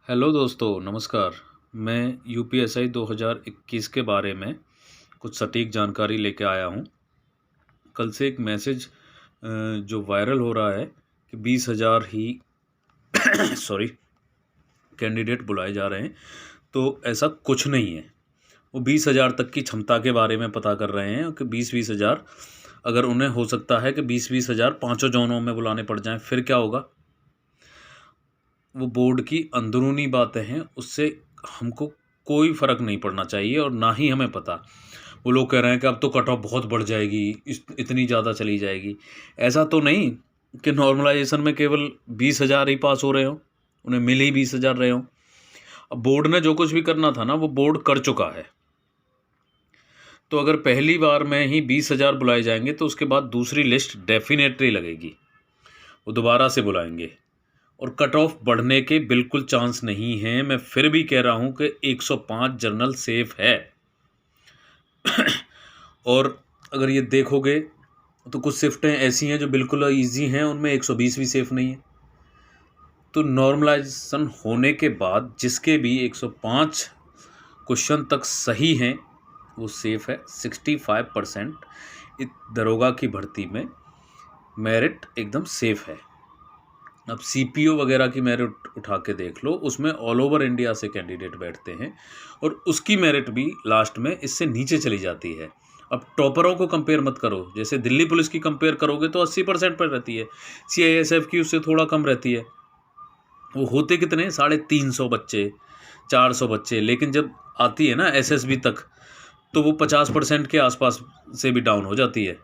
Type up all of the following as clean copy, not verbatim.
Hello दोस्तों, नमस्कार। मैं यूपीएसआई 2021 के बारे में कुछ सटीक जानकारी लेके आया हूँ। कल से एक मैसेज जो वायरल हो रहा है कि 20,000 ही सॉरी कैंडिडेट बुलाए जा रहे हैं, तो ऐसा कुछ नहीं है। वो 20,000 तक की क्षमता के बारे में पता कर रहे हैं कि 20-20 हज़ार अगर उन्हें हो सकता है कि 20-20 हज़ार पाँचों जोनों में बुलाने पड़ जाएं, फिर क्या होगा। वो बोर्ड की अंदरूनी बातें हैं, उससे हमको कोई फ़र्क नहीं पड़ना चाहिए और ना ही हमें पता। वो लोग कह रहे हैं कि अब तो कट ऑफ बहुत बढ़ जाएगी, इतनी ज़्यादा चली जाएगी। ऐसा तो नहीं कि नॉर्मलाइजेशन में केवल 20,000 ही पास हो रहे हों, उन्हें मिल ही 20,000 रहे हों। अब बोर्ड ने जो कुछ भी करना था ना, वो बोर्ड कर चुका है। तो अगर पहली बार में ही 20,000 बुलाए जाएंगे तो उसके बाद दूसरी लिस्ट डेफिनेटली लगेगी, वो दोबारा से बुलाएंगे और कट ऑफ बढ़ने के बिल्कुल चांस नहीं हैं। मैं फिर भी कह रहा हूं कि 105 जर्नल सेफ है। और अगर ये देखोगे तो कुछ शिफ्टें ऐसी हैं जो बिल्कुल इजी हैं, उनमें 120 भी सेफ नहीं है। तो नॉर्मलाइजेशन होने के बाद जिसके भी 105 क्वेश्चन तक सही हैं वो सेफ है। 65% इस दरोगा की भर्ती में मेरिट एकदम सेफ है। अब सीपीओ वगैरह की मेरिट उठा के देख लो, उसमें ऑल ओवर इंडिया से कैंडिडेट बैठते हैं और उसकी मेरिट भी लास्ट में इससे नीचे चली जाती है। अब टॉपरों को कंपेयर मत करो, जैसे दिल्ली पुलिस की कंपेयर करोगे तो 80% पर रहती है, सीआईएसएफ की उससे थोड़ा कम रहती है। वो होते कितने 350 बच्चे, 400 बच्चे, लेकिन जब आती है ना एसएसबी तक तो वो 50% के आसपास से भी डाउन हो जाती है।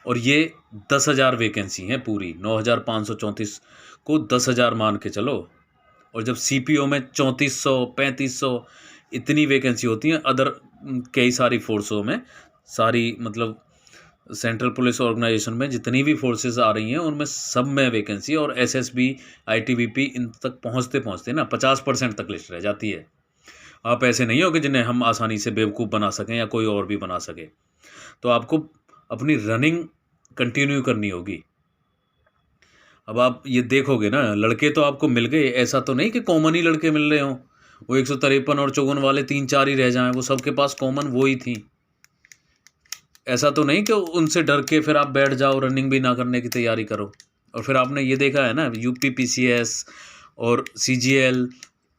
और ये 10,000 वैकेंसी हैं, पूरी 9,534 को 10,000 मान के चलो। और जब सीपीओ में 3400 3500 इतनी वैकेंसी होती हैं, अदर कई सारी फोर्सों में, सारी मतलब सेंट्रल पुलिस ऑर्गेनाइजेशन में जितनी भी फोर्सेस आ रही हैं उनमें सब में वैकेंसी, और एसएसबी आईटीबीपी इन तक पहुंचते पहुंचते ना 50% तक लिस्ट रह जाती है। आप ऐसे नहीं हो कि जिन्हें हम आसानी से बेवकूफ़ बना सकें या कोई और भी बना सके। तो आपको अपनी रनिंग कंटिन्यू करनी होगी। अब आप ये देखोगे ना, लड़के तो आपको मिल गए, ऐसा तो नहीं कि कॉमन ही लड़के मिल रहे हों। वो 153 और 54 वाले 3-4 ही रह जाएं, वो सबके पास कॉमन वो ही थी। ऐसा तो नहीं कि उनसे डर के फिर आप बैठ जाओ, रनिंग भी ना करने की तैयारी करो। और फिर आपने ये देखा है ना, यूपी पीसीएस और सीजीएल,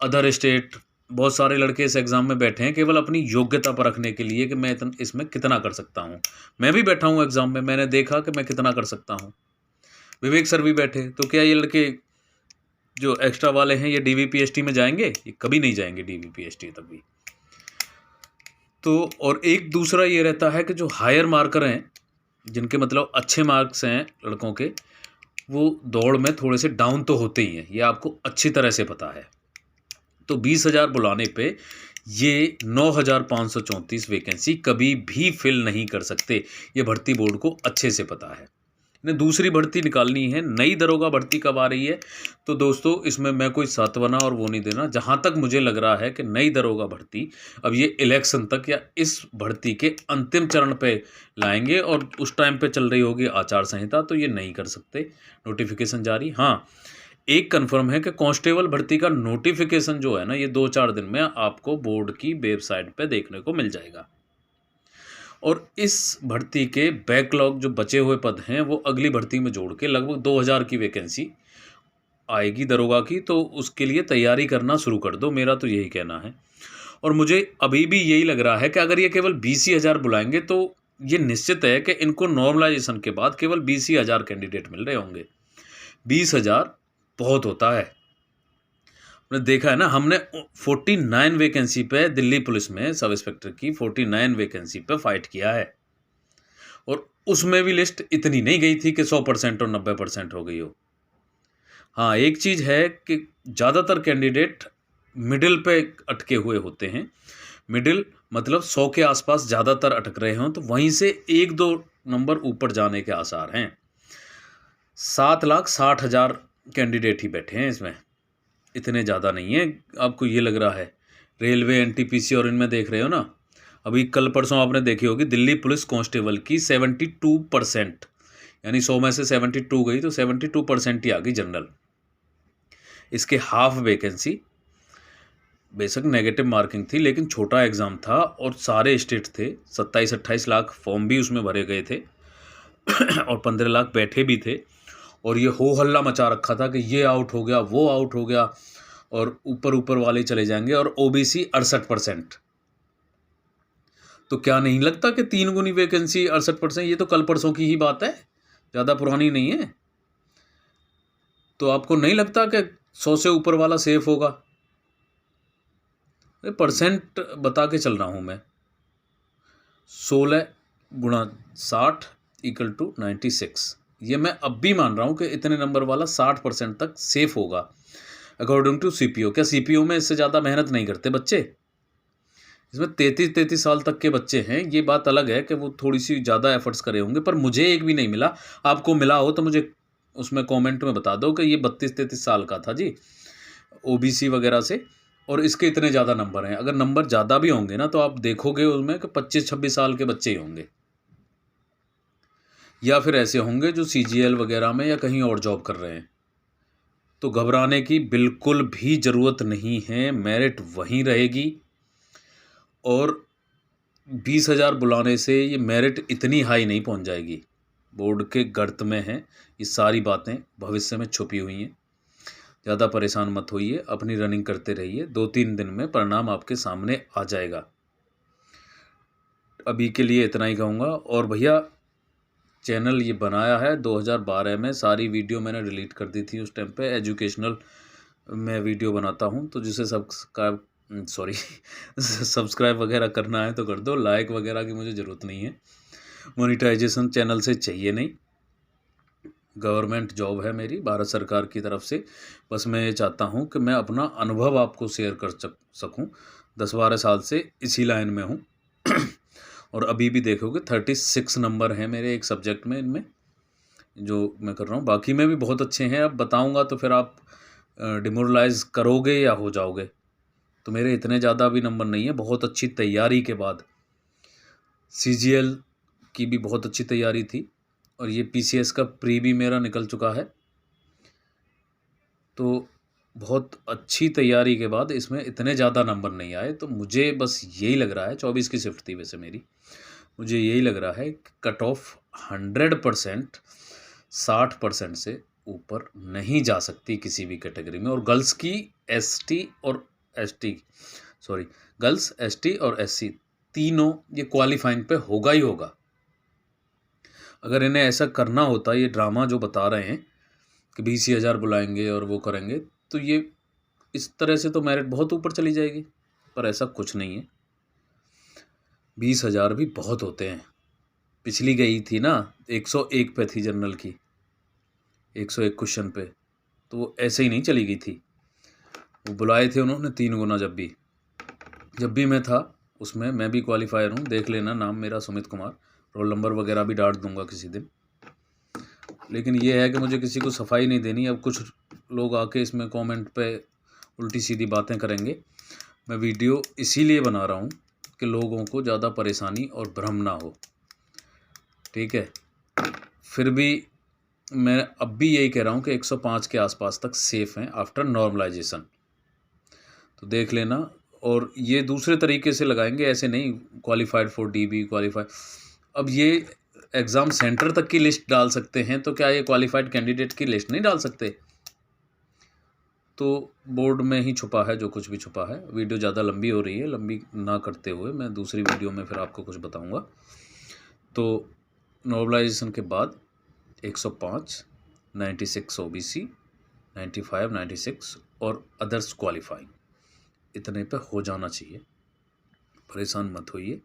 अदर स्टेट, बहुत सारे लड़के इस एग्ज़ाम में बैठे हैं केवल अपनी योग्यता परखने के लिए कि मैं इसमें कितना कर सकता हूँ। मैं भी बैठा हूँ एग्ज़ाम में, मैंने देखा कि मैं कितना कर सकता हूँ। विवेक सर भी बैठे, तो क्या ये लड़के जो एक्स्ट्रा वाले हैं ये डीवीपीएसटी में जाएंगे? ये कभी नहीं जाएंगे डीवीपीएसटी तक भी। तो और एक दूसरा ये रहता है कि जो हायर मार्कर हैं, जिनके मतलब अच्छे मार्क्स हैं लड़कों के, वो दौड़ में थोड़े से डाउन तो होते ही हैं, ये आपको अच्छी तरह से पता है। तो 20,000 बुलाने पे ये 9,534 वैकेंसी कभी भी फिल नहीं कर सकते। ये भर्ती बोर्ड को अच्छे से पता है। ने दूसरी भर्ती निकालनी है, नई दरोगा भर्ती कब आ रही है? तो दोस्तों इसमें मैं कोई सांत्वना और वो नहीं देना, जहाँ तक मुझे लग रहा है कि नई दरोगा भर्ती अब ये इलेक्शन तक या इस भर्ती के अंतिम चरण पे लाएंगे, और उस टाइम पे चल रही होगी आचार संहिता, तो ये नहीं कर सकते नोटिफिकेशन जारी। हाँ, एक कन्फर्म है कि कांस्टेबल भर्ती का नोटिफिकेशन जो है ना, ये 2-4 दिन में आपको बोर्ड की वेबसाइट पे देखने को मिल जाएगा। और इस भर्ती के बैकलॉग जो बचे हुए पद हैं वो अगली भर्ती में जोड़ के लगभग 2,000 की वैकेंसी आएगी दरोगा की, तो उसके लिए तैयारी करना शुरू कर दो, मेरा तो यही कहना है। और मुझे अभी भी यही लग रहा है कि अगर ये केवल 20,000 बुलाएंगे तो ये निश्चित है कि इनको नॉर्मलाइजेशन के बाद केवल 20,000 कैंडिडेट मिल रहे होंगे। 20,000 बहुत होता है। आपने देखा है ना, हमने 49 वैकेंसी पे दिल्ली पुलिस में सब इंस्पेक्टर की 49 वैकेंसी पे फाइट किया है, और उसमें भी लिस्ट इतनी नहीं गई थी कि 100% और 90% हो गई हो। हाँ, एक चीज़ है कि ज़्यादातर कैंडिडेट मिडिल पे अटके हुए होते हैं। मिडिल मतलब 100 के आसपास ज़्यादातर अटक रहे हों, तो वहीं से 1-2 नंबर ऊपर जाने के आसार हैं। 7,60,000 कैंडिडेट ही बैठे हैं इसमें, इतने ज़्यादा नहीं है। आपको ये लग रहा है रेलवे, एनटीपीसी और इनमें देख रहे हो ना, अभी कल परसों आपने देखी होगी दिल्ली पुलिस कांस्टेबल की 72%, यानी 100 में से 72 गई तो 72% ही आ गई जनरल। इसके हाफ वैकेंसी, बेशक नेगेटिव मार्किंग थी लेकिन छोटा एग्ज़ाम था और सारे स्टेट थे, 27-28 लाख फॉर्म भी उसमें भरे गए थे और 15 लाख बैठे भी थे। और ये हो हल्ला मचा रखा था कि ये आउट हो गया, वो आउट हो गया और ऊपर ऊपर वाले चले जाएंगे। और ओबीसी 68%। तो क्या नहीं लगता कि 3 गुनी वैकेंसी 68%, ये तो कल परसों की ही बात है, ज़्यादा पुरानी नहीं है। तो आपको नहीं लगता कि 100 से ऊपर वाला सेफ होगा? परसेंट बता के चल रहा हूँ मैं। 16 गुणा 60 इक्वल टू 96। ये मैं अब भी मान रहा हूँ कि इतने नंबर वाला 60% तक सेफ होगा अकॉर्डिंग टू सीपीओ। क्या सीपीओ में इससे ज़्यादा मेहनत नहीं करते बच्चे? इसमें 33 साल तक के बच्चे हैं, ये बात अलग है कि वो थोड़ी सी ज़्यादा एफर्ट्स करे होंगे, पर मुझे एक भी नहीं मिला। आपको मिला हो तो मुझे उसमें कमेंट में बता दो कि ये 32-33 साल का था जी, ओबीसी वगैरह से, और इसके इतने ज़्यादा नंबर हैं। अगर नंबर ज़्यादा भी होंगे ना तो आप देखोगे उसमें कि 25-26 साल के बच्चे ही होंगे, या फिर ऐसे होंगे जो सीजीएल वगैरह में या कहीं और जॉब कर रहे हैं। तो घबराने की बिल्कुल भी ज़रूरत नहीं है, मेरिट वहीं रहेगी। और 20,000 बुलाने से ये मेरिट इतनी हाई नहीं पहुंच जाएगी। बोर्ड के गर्त में है ये सारी बातें, भविष्य में छुपी हुई हैं। ज़्यादा परेशान मत होइए, अपनी रनिंग करते रहिए, 2-3 दिन में परिणाम आपके सामने आ जाएगा। अभी के लिए इतना ही कहूँगा। और भैया, चैनल ये बनाया है 2012 में, सारी वीडियो मैंने डिलीट कर दी थी उस टाइम पे। एजुकेशनल मैं वीडियो बनाता हूँ, तो जिसे सब्सक्राइब वगैरह करना है तो कर दो, लाइक वगैरह की मुझे ज़रूरत नहीं है, मोनेटाइजेशन चैनल से चाहिए नहीं। गवर्नमेंट जॉब है मेरी भारत सरकार की तरफ से। बस मैं ये चाहता हूँ कि मैं अपना अनुभव आपको शेयर कर सकूँ। 10-12 साल से इसी लाइन में हूँ और अभी भी देखोगे 36 नंबर हैं मेरे एक सब्जेक्ट में, इनमें जो मैं कर रहा हूँ। बाकी में भी बहुत अच्छे हैं, अब बताऊँगा तो फिर आप डिमोरलाइज करोगे या हो जाओगे। तो मेरे इतने ज़्यादा भी नंबर नहीं है। बहुत अच्छी तैयारी के बाद सीजीएल की भी बहुत अच्छी तैयारी थी और ये पीसीएस का प्री भी मेरा निकल चुका है। तो बहुत अच्छी तैयारी के बाद इसमें इतने ज़्यादा नंबर नहीं आए। तो मुझे बस यही लग रहा है, 24 की शिफ्ट थी वैसे मेरी, मुझे यही लग रहा है कि कट ऑफ 100% 60% से ऊपर नहीं जा सकती किसी भी कैटेगरी में। और गर्ल्स की गर्ल्स एसटी और एससी तीनों ये क्वालिफाइंग पे होगा ही होगा। अगर इन्हें ऐसा करना होता, ये ड्रामा जो बता रहे हैं कि 20,000 बुलाएंगे और वो करेंगे, तो ये इस तरह से तो मेरिट बहुत ऊपर चली जाएगी, पर ऐसा कुछ नहीं है। 20,000 भी बहुत होते हैं। पिछली गई थी ना 101 पे थी जनरल की, 101 क्वेश्चन पे, तो वो ऐसे ही नहीं चली गई थी। वो बुलाए थे उन्होंने 3 गुना। जब भी मैं था उसमें, मैं भी क्वालिफायर हूँ, देख लेना, नाम मेरा सुमित कुमार, रोल नंबर वगैरह भी डाल दूंगा किसी दिन। लेकिन ये है कि मुझे किसी को सफाई नहीं देनी। अब कुछ लोग आके इसमें कमेंट पे उल्टी सीधी बातें करेंगे। मैं वीडियो इसीलिए बना रहा हूँ कि लोगों को ज़्यादा परेशानी और भ्रम ना हो, ठीक है। फिर भी मैं अब भी यही कह रहा हूँ कि 105 के आसपास तक सेफ़ हैं आफ्टर नॉर्मलाइजेशन। तो देख लेना। और ये दूसरे तरीके से लगाएंगे, ऐसे नहीं क्वालिफाइड फॉर डीबी क्वालिफाइड। अब ये एग्ज़ाम सेंटर तक की लिस्ट डाल सकते हैं, तो क्या ये क्वालिफाइड कैंडिडेट की लिस्ट नहीं डाल सकते? तो बोर्ड में ही छुपा है जो कुछ भी छुपा है। वीडियो ज़्यादा लंबी हो रही है, लंबी ना करते हुए मैं दूसरी वीडियो में फिर आपको कुछ बताऊंगा। तो नॉर्मलाइजेशन के बाद 105, 96 ओबीसी, 95, 96 और अदर्स क्वालिफाइंग, इतने पे हो जाना चाहिए। परेशान मत होइए।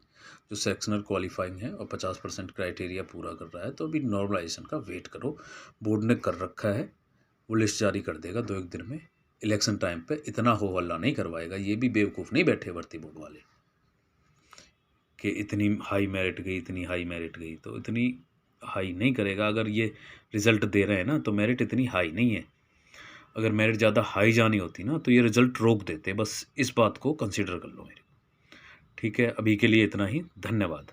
जो सेक्शनल क्वालिफाइंग है और 50% क्राइटेरिया पूरा कर रहा है, तो अभी नॉर्मलाइजेशन का वेट करो। बोर्ड ने कर रखा है, वो लिस्ट जारी कर देगा 2-1 दिन में। इलेक्शन टाइम पे इतना हो हल्ला नहीं करवाएगा। ये भी बेवकूफ़ नहीं बैठे भर्ती बोर्ड वाले कि इतनी हाई मेरिट गई, इतनी हाई मेरिट गई, तो इतनी हाई नहीं करेगा। अगर ये रिज़ल्ट दे रहे हैं ना, तो मेरिट इतनी हाई नहीं है। अगर मेरिट ज़्यादा हाई जानी होती ना, तो ये रिज़ल्ट रोक देते। बस इस बात को कंसिडर कर लो मेरे, ठीक है। अभी के लिए इतना ही, धन्यवाद।